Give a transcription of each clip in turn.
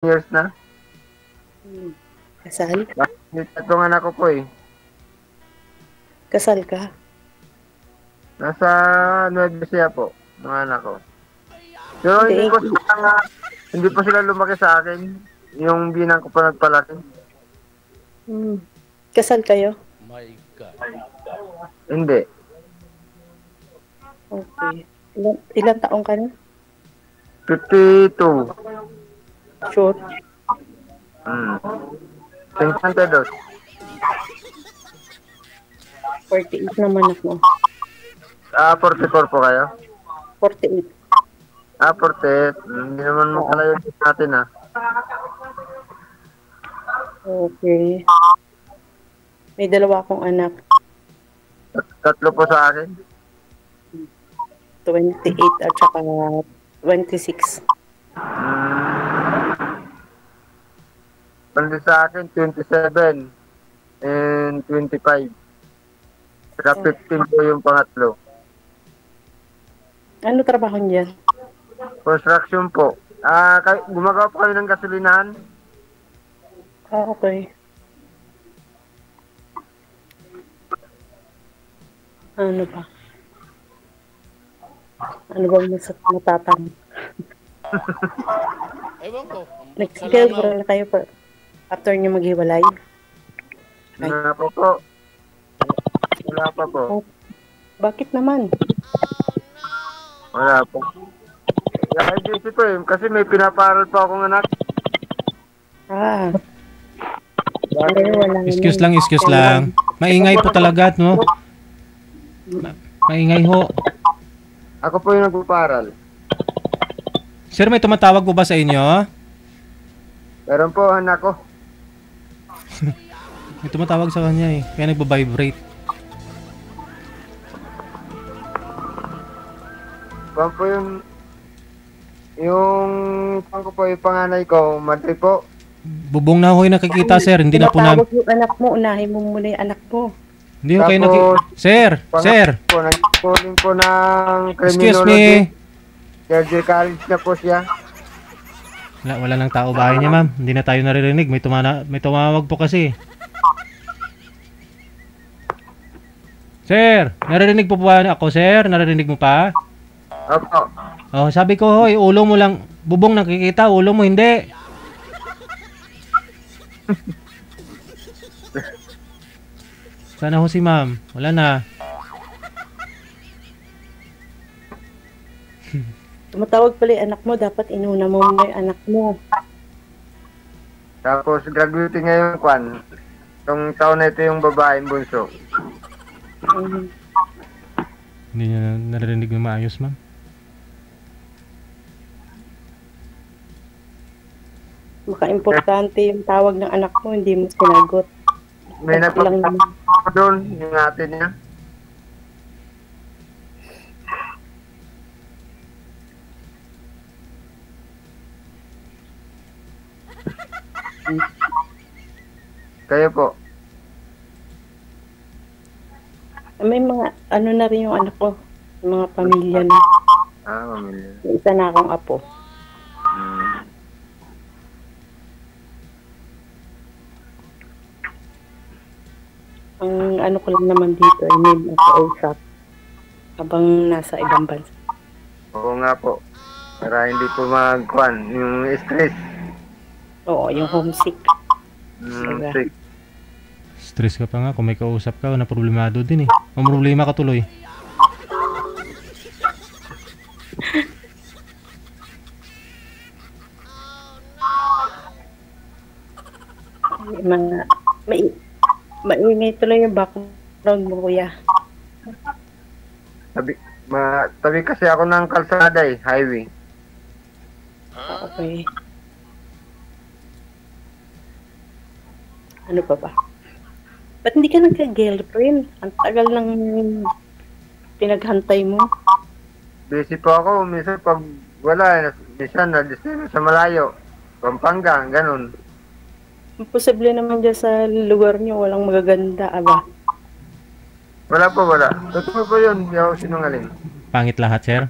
years na. Kasal? Yung tatlong anak ko po eh. Kasal ka? Nasa Nueva Ecija po, mga anak ko. Pero Hindi. hindi po sila lumaki sa akin. Yung binang ko pa nagpalaki. Kasal kayo? My God. Hindi. Okay. Ilan taong ka na? 52. Sure. 52. 48 naman ako. 44 po kayo? 48. 48. Hindi naman makalayo natin ah. Okay. May dalawa akong anak. Tatlo po sa akin. 28 at saka 26. Pandi sa akin, 27 and 25. Saka 15 po yung pangatlo. Ano trabaho niyan? Construction po. Gumagawa po kami ng gasolinahan. Okay. Ano pa? Ano ba matatang? Ewan ko. Nag-girlfriend na kayo pa after niyo maghiwalay? Wala pa po. Wala pa po. Bakit naman? Wala po. Kaya busy po eh. Kasi may pinaparal pa akong anak. Wala Excuse lang. Maingay po talaga, no? Maingay ho. Ako po yung nagpaparal. Sir, may tumatawag po ba sa inyo? Meron po anak ko. May tumatawag sa kanya eh. Kaya nagbabibrate. Pang po pang ko po yung panganay ko, Madre po. Bubong na ho yung nakikita, sir. Hindi na po namin. Tinatawag yung anak mo, unahin mo muna yung anak mo. Hindi ho kayo Sir! Po, nag-calling po ng Excuse criminology. me. Surgery college na po siya. Wala nang tao bahay niya, ma'am. Hindi na tayo naririnig. May tumawag po kasi. Sir! Naririnig po ba ako, sir? Naririnig mo pa? Opo. Oh, sabi ko, hoy, ulo mo lang. Bubong nakikita, ulo mo hindi. Sana ho si ma'am. Wala na. Tumatawag pala yung anak mo, dapat inuna mo muna yung anak mo. Tapos graduating ngayon, Kwan. Itong taon na ito yung babaeng bunso. Hindi niya naririnig na maayos, ma'am. Maka-importante yung tawag ng anak mo, hindi mo sinagot. May napapakita doon, yung ate niya. Kayo po. May mga, ano na rin yung anak ko, yung mga pamilya na. Pamilya. May isa na akong apo. Ang ano ko lang naman dito ay may makausap habang nasa ibang bansa. Oo nga po. Para hindi po mag-Kwan, yung stress. Oo, yung homesick. Sick. Stress ka pa nga kung may kausap ka na problemado din eh. Ang problema ka tuloy. Maingay tuloy yung background mo, kuya. Tabi kasi ako ng kalsada eh, highway. Okay. Ano pa ba? Ba't hindi ka nagka-girlfriend? Ang tagal ng pinaghantay mo. Busy po ako, minsan pag wala, minsan na-destino sa malayo. Pampanga, ganun. Posible naman dyan sa lugar niyo, walang magaganda, aba. Wala po, wala. Totoo po yun, hindi ako sinungaling. Pangit lahat, sir.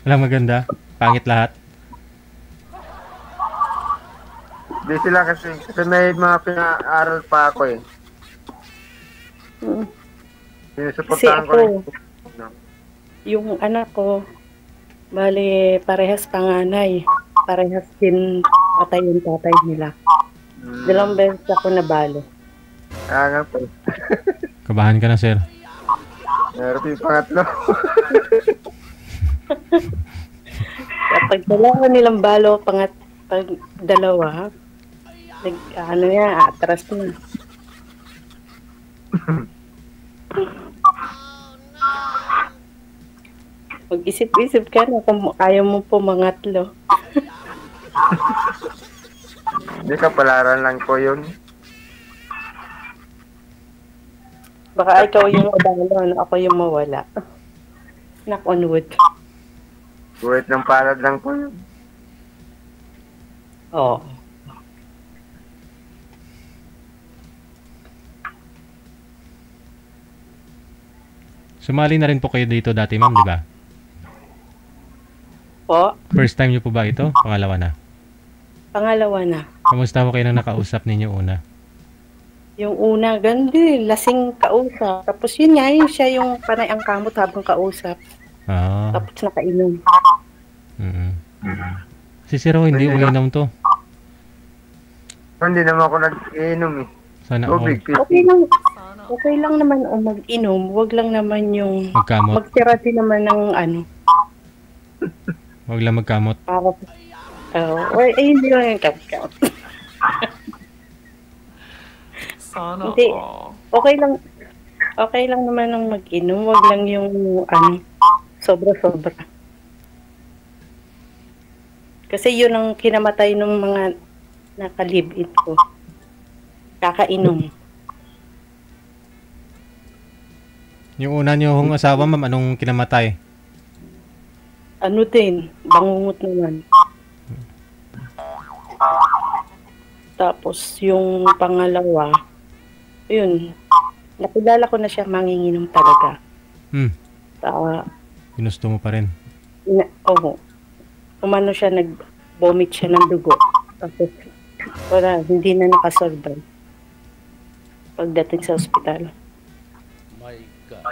Walang maganda. Pangit lahat. Di sila kasi may mga pinaaral pa ako eh. Mm. Kasi Sinusuportahan ko ako, rin. No? yung anak ko, bali parehas panganay. Parehas din patay yung tatay nila. Dalawang beses ako nabalo. Nga po. Kabahan ka na, sir. Meron yung pangatlo. Kapag dalawa nilang balo, pag dalawa, ano yan, atras na. Mag-isip-isip ka na kung ayaw mo pumangatlo. Hindi ka palaran lang po yun. Baka ikaw yung mabalo, ano, ako yung mawala. Knock on wood. Buwit ng palad lang po yun. Oo. Sumali na rin po kayo dito dati, ma'am, di ba? Po, First time niyo po ba ito? Pangalawa na. pangalawa na. Kamusta mo kayo nang nakausap ninyo una? Yung una, gandi, lasing kausap. Tapos yun nga, yun siya yung panay ang kamot habang kausap. Ah. Tapos nakainom. Mm. Si Sir Ho, hindi uminom to. Hindi naman ako nag-iinom eh. Sana all. Tubig, Okay lang naman o mag-inom. Wag lang naman yung Magkamot. magtira din naman ng ano. Huwag lang magkamot. Para, hindi lang yung count. Sana Hindi. all. Okay lang naman ng mag-inom. Wag lang yung ano, sobra-sobra. Kasi yun ang kinamatay ng mga nakalibit ko. Kakainom. Yung una niyo hong asawa, ma'am, anong kinamatay? Ano din, bangungot naman. Tapos yung pangalawa, yun, nakilala ko na siya manginginom talaga. Ginusto mo pa rin. Umano siya, nag-vomit siya ng dugo. Tapos, wala, hindi na nakasurvive. Pagdating sa ospital. My God.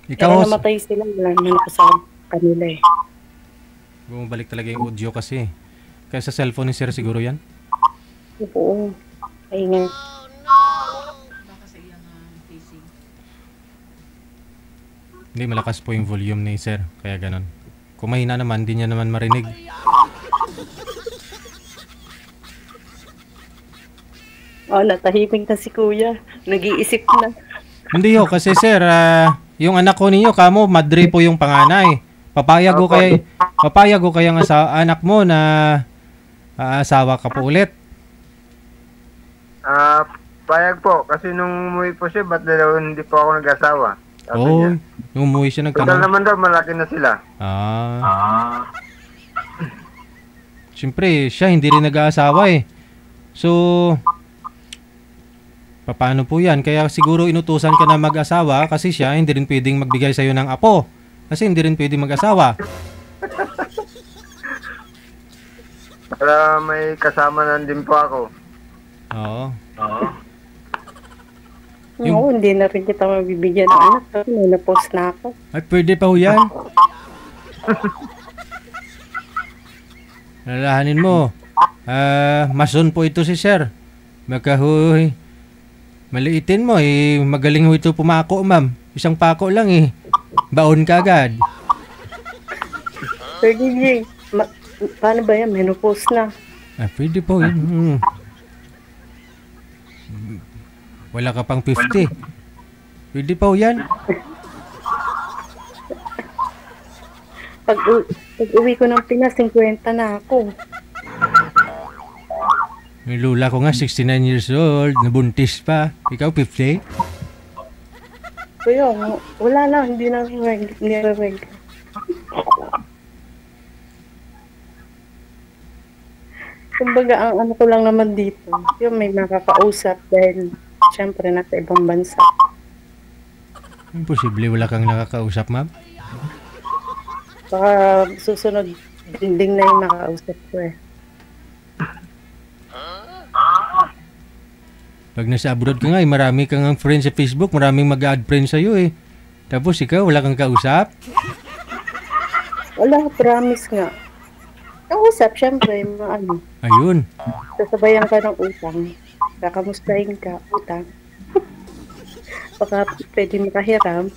Ikaw, Kaya Hos, namatay sila, wala naman ako sa kanila eh. bumabalik talaga yung audio kasi. Kaya sa cellphone ni Sir siguro yan? Oo. Ay nga. Hindi, malakas po yung volume ni Sir. Kaya ganon. Kung mahina naman, di niya naman marinig. Natahimik na si kuya. Nag-iisip na. Hindi ho, kasi Sir, yung anak ko ninyo, kamo, madre po yung panganay. Papayag ko kaya nga sa anak mo na asawa ka po ulit. Payag po. Kasi nung umuwi po siya, ba't daw hindi po ako nag-asawa? Sabi niya. Nung umuwi siya Total nagtanong. naman daw, malaki na sila. Siyempre, siya hindi rin nag-aasawa eh. So, paano po yan? Kaya siguro inutusan ka na mag-asawa kasi siya hindi rin pwedeng magbigay sa'yo ng apo. Kasi hindi rin pwedeng mag-asawa. Para may kasama na din po ako. Oo. Oo, hindi na rin kita mabibigyan ng anak. Kasi may na-post na ako. Ay, pwede pa ho yan. Lalahanin mo. Mason po ito si Sir. Magkahoy. Maliitin mo eh. Magaling ho ito pumako, ma'am. Isang pako lang eh. Baon ka agad. Sir DJ, paano ba yan? Menopause na. Pwede po yun. Wala ka pang 50. Pwede pa ho yan. Pag uwi ko ng Pinas, 50 na ako. Yung lula ko nga 69 years old. Nabuntis pa. Ikaw 50? Kuya, wala lang. Hindi na nire-reg. Kumbaga, ang ano ko lang naman dito, yung may makakausap dahil syempre nasa ibang bansa. Imposible wala kang nakakausap, ma'am. Baka susunod, dinding na yung nakausap ko eh. Pag nasa abroad ka nga, marami kang friends sa Facebook, maraming mag-add friends sa'yo eh. Tapos ikaw, wala kang kausap? Wala, promise nga. Kausap, syempre, mga ano. Ayun. Sasabayan ka ng utang. Kakamustahin ka, utang. Baka pwede makahiram.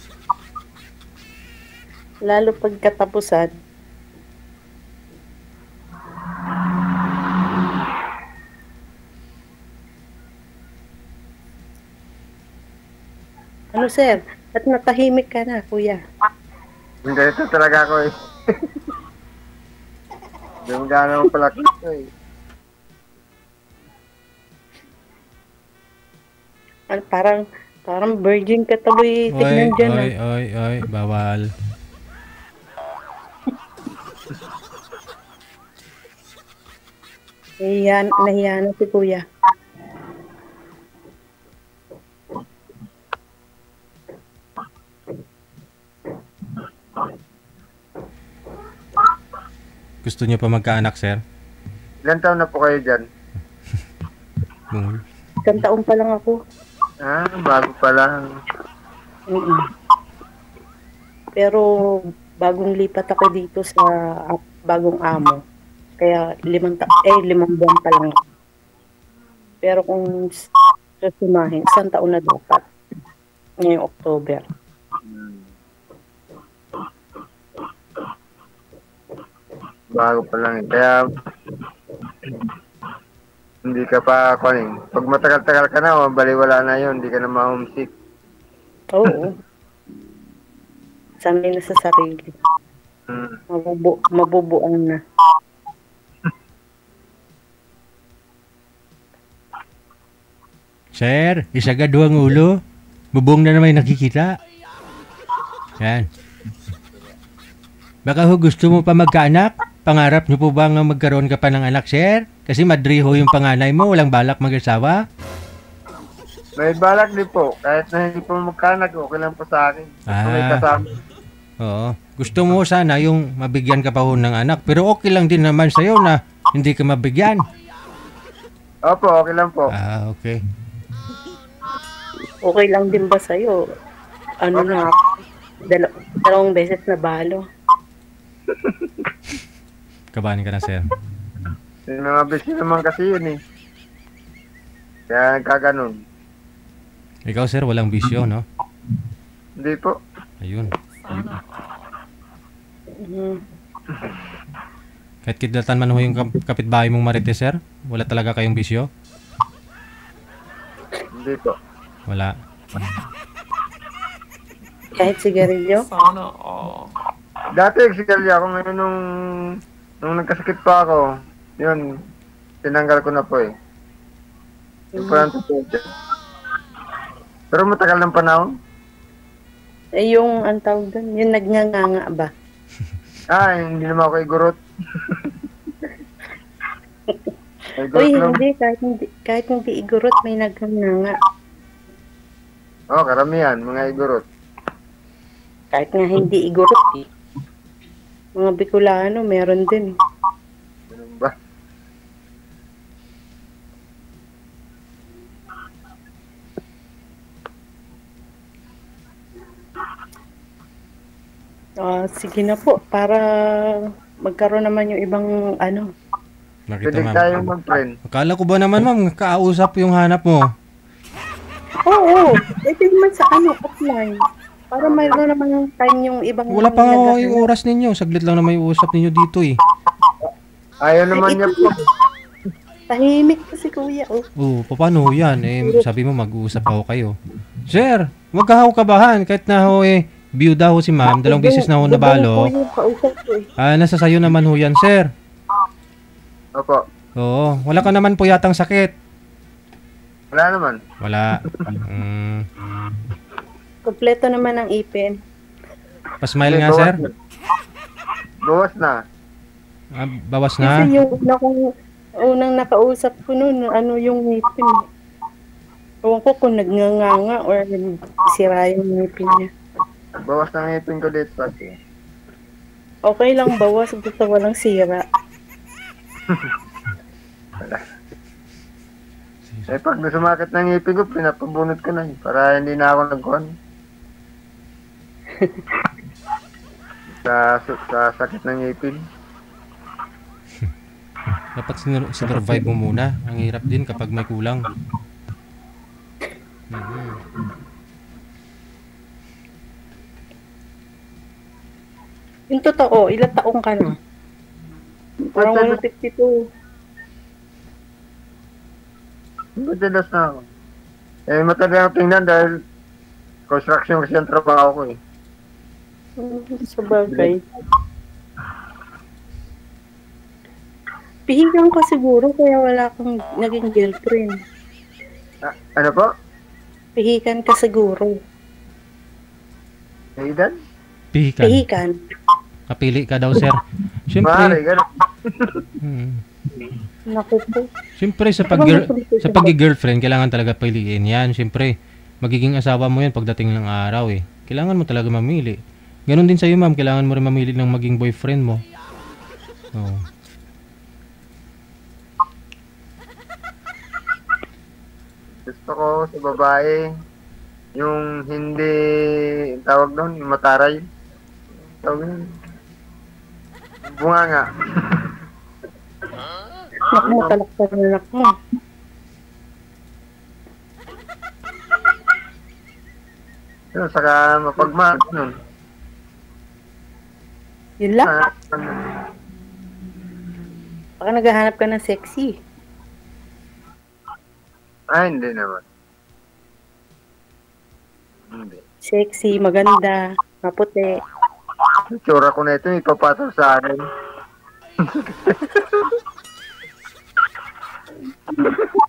Lalo pagkatapusan. Ano sir? At natahimik ka na, kuya. Hindi, ito talaga ako eh. Hindi mo gano'n pala ito eh. Ano, parang virgin ka tuloy tignan dyan. Oy, bawal. Nahiya na si kuya. Gusto niyo pa magkaanak, sir? Ilan taon na po kayo dyan? Isang taon pa lang ako. Ah, bago pa lang. Mm-mm. Pero bagong lipat ako dito sa bagong amo. Kaya 5 buwan pa lang ako. Pero kung susumahin, 1 taon na dapat. Ngayong October. Bago pa lang eh. Kaya hindi ka pa kuning. Pag matagal-tagal ka na, baliwala na yun. Hindi ka na ma-homesick. Oo. Sanay na sa sarili. Mabubuang na. Sir, isagad ang ulo. Bubong na naman yung nakikita. Yan. Baka ho gusto mo pa magkaanak? Pangarap niyo po ba nga magkaroon ka pa ng anak, sir? Kasi madriho yung panganay mo, walang balak mag-asawa. May balak din po. Kahit na hindi po magkanak, okay lang po sa akin. May kasama. Oo. Gusto mo sana yung mabigyan ka pa ho ng anak. Pero okay lang din naman sa'yo na hindi ka mabigyan. Opo, okay lang po. Ah, okay. Okay lang din ba sa'yo? Ano na, dalawang beses na balo. Kabahan ka na, sir. Yung mga bisyo naman kasi yun eh. Kaya nagkaganon. Ikaw, sir, walang bisyo, no? Hindi po. Ayun. Mm. Kahit kidlatan man ho yung kapitbahay mong Marites, sir? Wala talaga kayong bisyo? Hindi po. Wala. Kahit sigarilyo? Sana all. Dati nagsigalya ako ngayon nung nagkasakit pa ako. Yun, tinanggal ko na po eh. Yung parang totoo. Pero matagal ng panahon. Eh, yung ang tawag doon, yung nagnganganga ba? Ah, hindi naman ako igurot. Uy, hindi. Kahit hindi igurot, may nagnganganga. Oh, karamihan, mga igurot. Kahit nga hindi igurot eh. Mga Bicolano, meron din. Ganun ba? Sige na po, para magkaroon naman yung ibang ano. Nakita, Pwede ma'am. tayong mag-friend. Akala ko ba naman, ma'am, kausap yung hanap mo? Oo, pwede naman sa ano, offline. Para mayroon naman yung time yung ibang... Wala pa nga yung oras ninyo. Saglit lang naman yung usap ninyo dito eh. Ayaw naman niya po. Tahimik kasi kuya, oh. Oo, paano ho yan? Eh, sabi mo mag-uusap ako kayo. Sir, wag ka ho kabahan. Kahit na ho eh, biyuda ho si ma'am. 2 beses na ho nabalo. Nasa sayo naman ho yan, sir. Opo. Oo, wala ka naman po yatang sakit. Wala naman. Wala. Kompleto naman ang ipin. Pasmile nga, sir. Bawas na. Bawas na. Kasi yung unang nakausap ko noon, ano yung ngipin. Ewan ko kung nagnganganga or sira yung ngipin niya. Bawas na ngipin ko dito kasi. Okay lang bawas, gusto ko lang sira. Eh, pag nasumakit ng ngipin ko, pinapabunot ko na para hindi na ako nagkuhan. sa sakit ng ngipin. Dapat survive mo muna. Ang hirap din kapag may kulang. Yung totoo, ilang taong ka na? Parang 152. Madalas na ako. Eh, matagal ako tingnan dahil construction kasi ang trabaho ko eh. Sa bagay. Pihigan ka siguro kaya wala kang naging girlfriend. Ano po? Pihikan ka siguro. Aidan? Pihikan. Pihikan. Kapili ka daw, sir. Mare, Siyempre, gano'n. Naku po. siyempre sa pag-girlfriend, kailangan talaga piliin yan. Siyempre, magiging asawa mo yan pagdating ng araw eh. Kailangan mo talaga mamili. Ganon din sa'yo, ma'am. Kailangan mo rin mamili ng maging boyfriend mo. Oh. Gusto ko sa babae, yung hindi, tawag doon, yung mataray. Tawag doon. Bunga nga. Naku, matalakpan na anak mo. Yun, saka mapagmahal nun. Yun lang. Ah, Baka naghahanap ka ng sexy. hindi naman. Hindi. Sexy, maganda, maputi. Tsura ko na ito, ipapatol sa akin.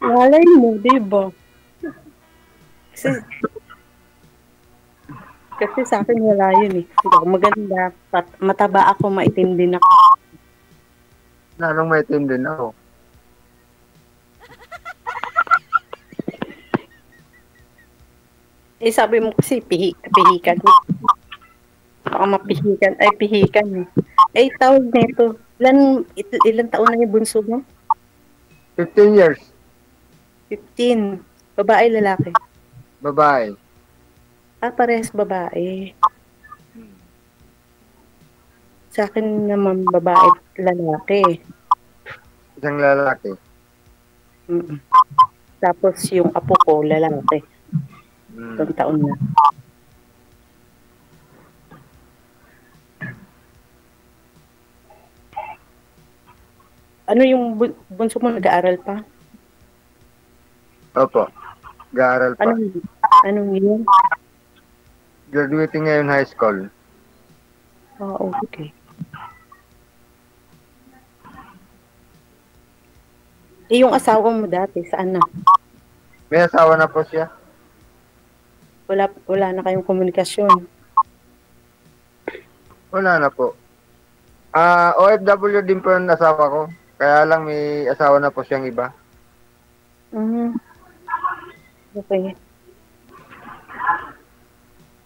Walay mo, diba? Kasi sa akin wala yun eh. Hindi ako maganda. Mataba ako, maitim din ako. Lalong may team din ako. Eh sabi mo kasi pihikan. Baka mapihikan. Ay, pihikan eh. Eh, tawag nito. Ilan taon na yung bunso mo? 15 years. 15. Babae, lalaki. Babae. Parehas babae. Sa akin naman babae at lalaki. Isang lalaki. Mm. Tapos yung apo ko, lalaki. Itong taon na. Ano yung bunso mo, nag-aaral pa? Opo. Gaaral pa. Anong yun? Graduating ngayon high school. Oh, okay. Eh, yung asawa mo dati, saan na? May asawa na po siya. Wala na kayong komunikasyon. Wala na po. OFW din po yung asawa ko. Kaya lang may asawa na po siyang iba. Okay.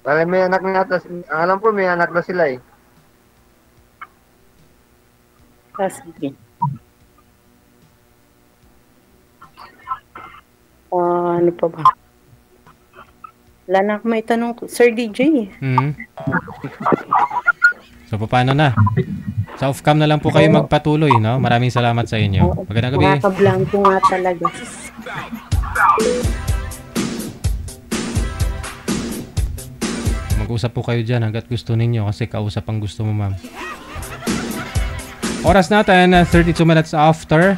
Bale, may anak na yata. Alam po, may anak na sila eh. Sige. Ano pa ba? Wala na akong may tanong. Sir DJ. So, paano na? Sa off-cam na lang po kayo magpatuloy, no? Maraming salamat sa inyo. Magandang gabi. Nakakablanko nga talaga. Mag-usap po kayo dyan hanggat gusto ninyo kasi kausap ang gusto mo, ma'am. Oras natin, 32 minutes after.